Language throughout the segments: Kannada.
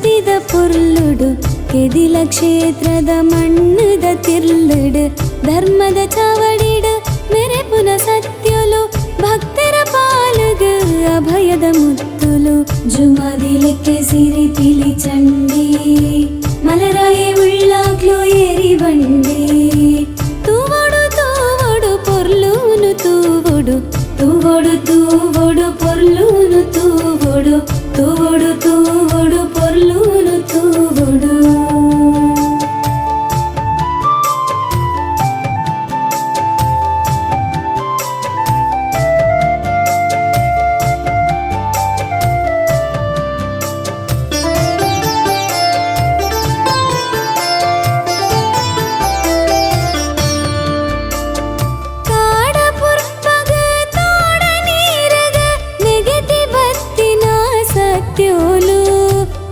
ಸೃಷ್ಟಿದ ಪೊರ್ಲುಡು ಕೆದಿಲ ಕ್ಷೇತ್ರದ ಮಣ್ಣದ ತಿರ್ಲುಡು ಧರ್ಮದ ಚಾವಡಿಡು ಮೆರೆಪುನ ಸತ್ಯಲು ಭಕ್ತರ ಪಾಲುಗು ಅಭಯದ ಮುತ್ತುಲು ಜುಮದಿಲೆಕ್ಕೆ ಸಿರಿ ಪಿಲಿ ಚಂಡಿ ಮಲರಾಯೆ ಉಳ್ಳಾಗ್ಲು ಏರಿ ಬಂಡಿ ತೂವೊಡು ತೂವೊಡು ಪೊರ್ಲೂನು ತೂವೊಡು ತೂವೊಡು ತೂವೊಡು ಪೊರ್ಲೂನು ತೂವೊಡು ತೂವೊಡು ತೂವೊಡು ಪೊರ್ಲೂನು ತೂವೊಡು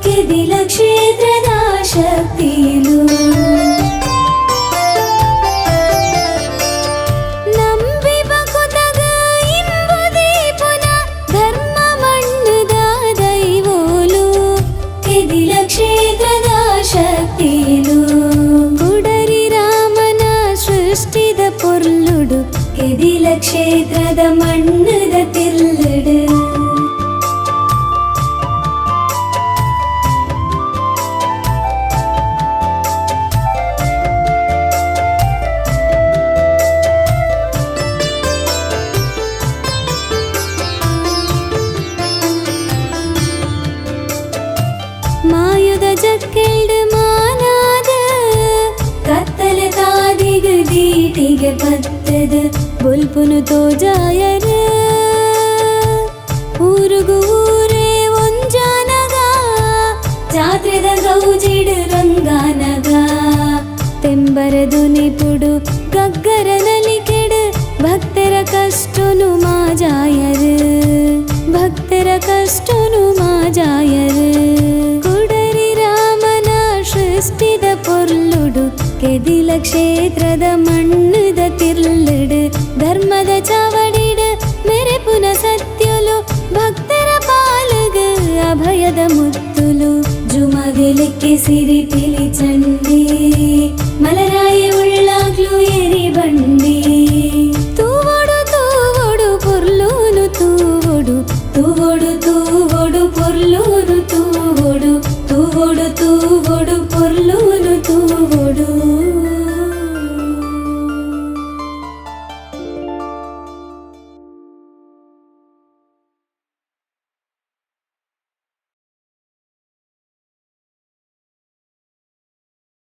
ಕೆದಿಲ ಕ್ಷೇತ್ರದ ಶಕ್ತಿಲು ನಂಬಿ ಬಕುತಗ ಇಂಬುದಿ ಪುನ ಧರ್ಮ ಮಣ್ಣದ ದೈವೋಲು ಕೆದಿಲ ಕ್ಷೇತ್ರದ ಶಕ್ತಿಲು ಗುಡರಿ ರಾಮನ ಸೃಷ್ಟಿದ ಪೊರ್ಲುಡು ಕೆದಿಲ ಕ್ಷೇತ್ರದ ಮಣ್ಣದ ತಿರ್ಲುಡು ಮಾಯುದ ಜಕ್ಕೆಲ್ಡು ಮಾನಾದ ಕತ್ತಲೆ ಕಾದಿಗೆ ದೀಟಿಗೆ ಬತ್ತದ ಬುಲ್ಪುನು ತೋಜಾಯರ ಊರುಗು ಊರೇ ಒಂಜಾನಗ ಜಾತ್ರೆದ ಗೌಜಿಡು ರಂಗಾನಗ ತೆಂಬರದು ನಿಪುಡು ಗಗ್ಗರ ನಲಿಕೆಡು ಭಕ್ತರ ಕಷ್ಟನು ಮಾಜಾಯರ ಭಕ್ತರ ಕಷ್ಟನು ಮಾಜಾಯರ ಸೃಷ್ಟಿದ ಪೊರ್ಲುಡು ಕೆದಿಲ ಕ್ಷೇತ್ರದ ಮಣ್ಣದ ತಿರ್ಲುಡು ಧರ್ಮದ ಚಾವಡಿಡು ಮೆರೆಪುನ ಸತ್ಯಲು ಭಕ್ತರ ಪಾಲುಗು ಅಭಯದ ಮುತ್ತುಲು ಜುಮದಿಲೆಕ್ಕೆ ಸಿರಿ ಪಿಲಿ ಚಂಡಿ ಮಲರಾಯೆ ಉಳ್ಳಾಗ್ಲು ಏರಿ ಬಂಡಿ ತೂವೊಡು ತೂವೊಡು ಪೊರ್ಲೂನು ತೂವೊಡು ತೂವೊಡು ತೂವೊಡು ಪೊರ್ಲೂನು ತೂವೊಡು ತೂವೊಡು ತೂವೊಡು